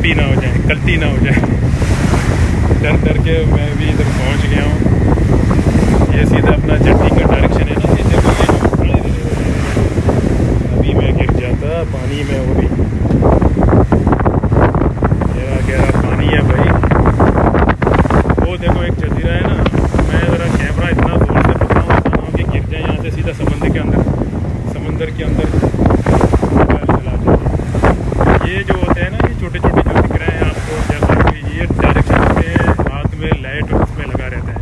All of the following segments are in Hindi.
उल्टी ना हो जाए, गलती ना हो जाए। डर डर के मैं भी इधर पहुंच गया हूँ। ये सीधा अपना जट्टी का डायरेक्शन है ना, सीधे को ये अभी मैं गिर जाता पानी में। वो भी गहरा गहरा पानी है भाई। वो देखो एक जजीरा है ना, मैं ज़रा कैमरा इतना जोर से पकड़ाऊँ कि गिर जाए यहाँ से सीधा समंदर के अंदर चला जाए। ये जो होते हैं ना, ये छोटे छोटे जो दिख रहे हैं आपको, जैसा कि ये डायरेक्शन में हाथ में लाइट उसमें लगा रहता है।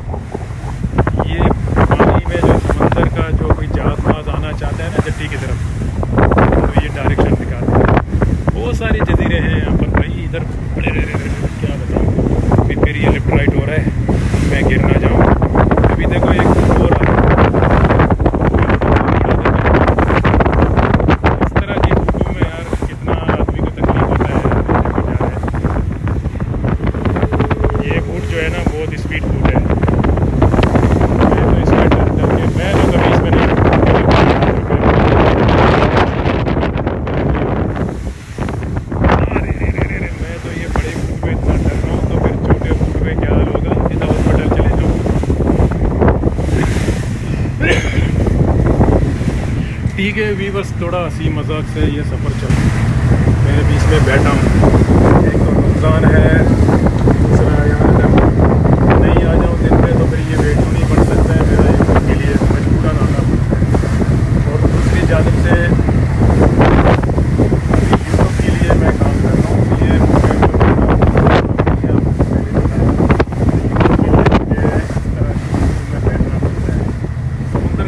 ये पानी में जो समंदर का जो कोई जहाज वहाज आना चाहता है ना जट्टी की तरफ, तो ये डायरेक्शन दिखाता है। बहुत सारे जजीरे हैं यहाँ पर भाई। इधर क्या बताऊँ। फिर ये लेफ्ट राइट हो रहा है, मैं गिर ना जाऊँ। अभी देखो एक और इस तरह की बूटों में यार कितना आदमी को तकलीफ होता है। ये बूट जो है ना बहुत स्पीड बूट है। मैं तो इसमें डर डर के, मैं तो कभी इसमें नहीं मैं तो ये बड़े बूट में इतना डर रहा हूँ, तो फिर छोटे बूट में क्या हाल होगा। सीधा हॉस्पिटल चले जाओ। ठीक है वीवर्स, थोड़ा हंसी मजाक से ये सफ़र चल, मैं बीच में बैठा हूँ। एक तो रमज़ान है, दूसरा यहाँ जब नहीं आ जाऊँ दिन में तो फिर ये वीडियो नहीं बन सकता है मेरा, यूट्यूब के लिए मजबूरन आना पड़ता है। और दूसरी जानब से यूट्यूब के लिए मैं काम कर रहा हूँ। ये समंदर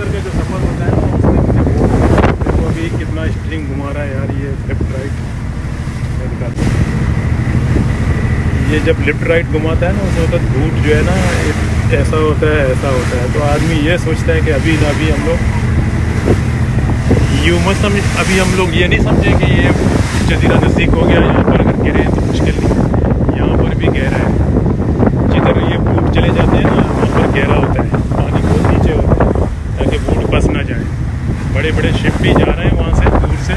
का जो सफ़र होता है ना, उसमें देखो अभी कितना स्टीयरिंग घुमा रहा है यार। ये लेफ्ट राइट मैं दिखाता हूँ। ये जब लेफ्ट राइट घुमाता है ना, उस वक्त बूट जो है ना ऐसा होता है, ऐसा होता है। तो आदमी ये सोचता है कि अभी ना अभी हम लोग यूँ मत समझ, अभी हम लोग ये नहीं समझें कि ये जजीरा नज़दीक हो गया, यहाँ पर अगर गिरे तो मुश्किल नहीं। यहाँ पर भी गहरा है। जिधर ये बूट चले जाते हैं ना, वहाँ पर गहरा होता है, पानी बहुत नीचे होता है, ताकि बूट फंस ना जाए। बड़े बड़े शिप भी जा रहे हैं वहाँ से दूर से,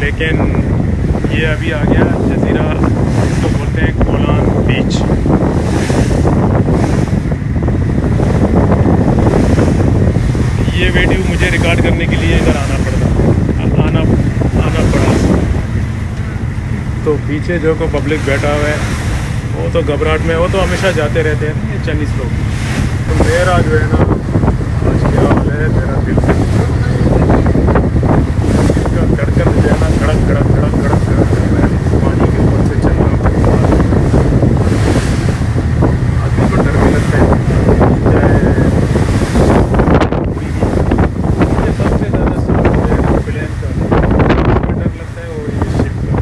लेकिन ये अभी आ गया जजीरा, इसको बोलते हैं कोलान बीच। ये वीडियो मुझे रिकॉर्ड करने के लिए इधर आना पड़ा। तो पीछे जो को पब्लिक बैठा हुआ है वो तो घबराहट में, वो तो हमेशा जाते रहते हैं ये चाइनीज़ लोग। तो मेरा जो है ना आज क्या हाल है, मेरा दिल का धड़कन जो है ना धड़क धड़क धड़क धड़क धड़क कर रहा है। पानी के ऊपर से चलना आदमी को डर भी लगता है, चाहे मुझे सबसे ज़्यादा प्लेन का डर लगता है, और ये शिप का,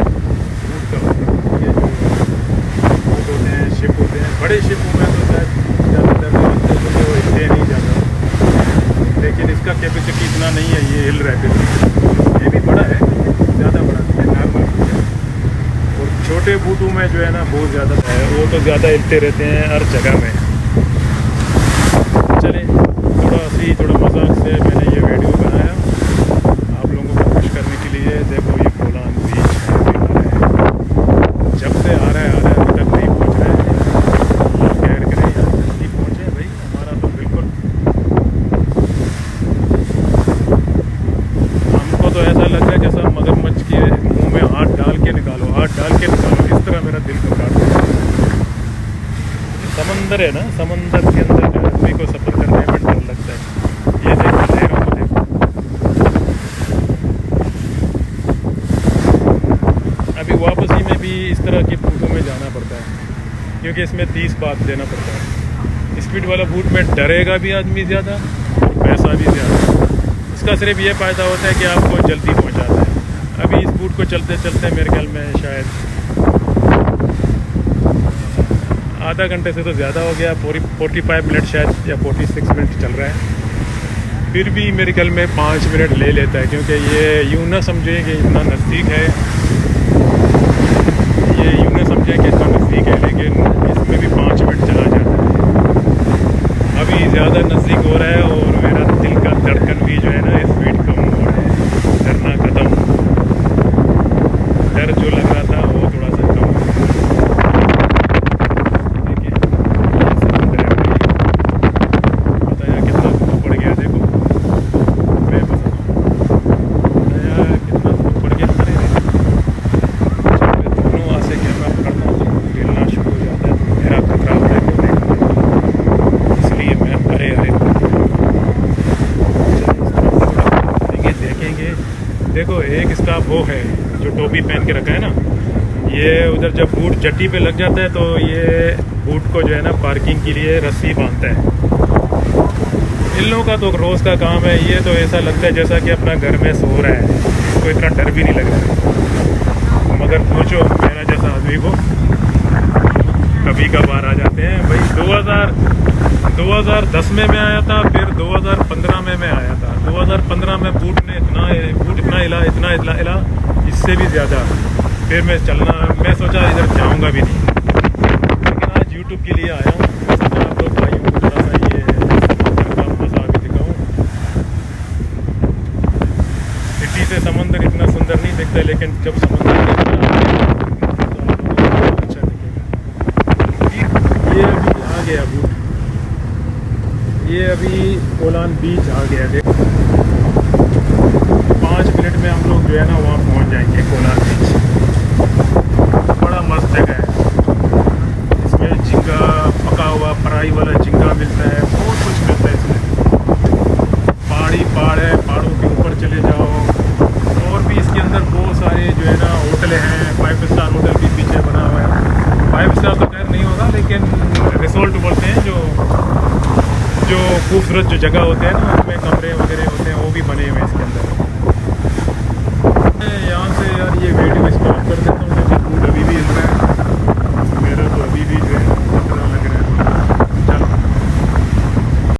बूट का। ये जो बूट होते हैं, शिप होते हैं, बड़े शिपों में तो शायद ज़्यादा डर लगता है क्योंकि वो हिलते नहीं ज़्यादा, लेकिन इसका कैपेसिटी इतना नहीं है, ये हिल रहा है। ये भी बड़ा है, ज़्यादा बड़ा नहीं है, नॉर्मल है। और छोटे बूटों में जो है ना बहुत ज़्यादा है, वो तो ज़्यादा हिलते रहते हैं हर जगह में। चले थोड़ा हंसी थोड़ा मजाक से मैंने ये वीडियो बनाया आप लोगों को खुश करने के लिए। देखो ये कोलान बीच है, जब से आ रहा है अभी तक नहीं पहुंच रहा है। अल्लाह खैर करे यार, जल्दी पहुंचे भाई, हमारा तो बिल्कुल। हमको तो ऐसा लग रहा है जैसा मगरमच्छ के मुंह में हाथ डाल के निकालो, हाथ डाल के निकालो, इस तरह मेरा दिल घबराता है। समंदर है ना, समंदर के अंदर जो आदमी को सफ़र करने में डर लगता है। ये देखो लहरों को देखो। अभी वापसी में भी इस तरह के बूटों में जाना पड़ता है, क्योंकि इसमें 30 बात देना पड़ता है। स्पीड वाला बूट में डरेगा भी आदमी ज़्यादा और पैसा भी ज़्यादा। इसका सिर्फ ये फ़ायदा होता है कि आपको जल्दी पहुंचाता है। अभी इस बूट को चलते चलते मेरे ख्याल में शायद आधा घंटे से तो ज़्यादा हो गया, 45 मिनट शायद या 46 मिनट चल रहा है। फिर भी मेरे ख्याल में 5 मिनट ले लेता है, क्योंकि ये यूँ ना समझे कि इतना नज़दीक है, ये यूँ ना समझे कि इतना नज़दीक है, लेकिन इसमें भी 5 मिनट चला जाता है। अभी ज़्यादा नज़दीक हो रहा है और मेरा दिल का धड़कन भी जो है ना स्पीड कम हो रहा है, डरना ख़त्म। डर जो लग रहा था वो थोड़ा देखो एक स्टाफ वो है जो टोपी पहन के रखा है ना, ये उधर जब बूट जट्टी पे लग जाता है तो ये बूट को जो है ना पार्किंग के लिए रस्सी बांधता है। इन लोगों का तो रोज़ का काम है। ये तो ऐसा लगता है जैसा कि अपना घर में सो रहा है, इसको इतना डर भी नहीं लग रहा है। मगर पूछो मेरा जैसा आदमी को, कभी कभार आ जाते हैं भाई। 2010 में मैं आया था, फिर 2015 में मैं आया था। 2015 में बूट इतना हिला, इससे भी ज़्यादा। फिर मैं सोचा इधर जाऊंगा भी नहीं, लेकिन आज यूट्यूब के लिए आया हूँ। सोचा आप लोग भाइयों को थोड़ा सा ये समंदर का मज़ा भी दिखाऊँ। सिटी से समंदर इतना सुंदर नहीं दिखता, लेकिन जब समंदर दिखता है तो आप लोगों को अच्छा दिखेगा। ये अभी आ गया बूट, ये अभी कोलान बीच आ गया। देखो 5 मिनट में हम लोग जो है ना वहाँ पहुँच जाएंगे कोलान बीच। बड़ा मस्त जगह है, इसमें झींगा, पका हुआ फ्राई वाला झींगा मिलता है, बहुत कुछ मिलता है इसमें। पहाड़ है, पहाड़ों के ऊपर चले जाओ। और भी इसके अंदर बहुत सारे जो है ना होटल हैं। 5 स्टार होटल भी पीछे बना हुआ है। 5 स्टार तो खैर नहीं होगा, लेकिन रिसोर्ट बोलते हैं जो खूबसूरत जो जगह होते हैं ना, उसमें कमरे वगैरह होते हैं, वो भी बने हुए हैं इसके अंदर। यहाँ से यार ये वीडियो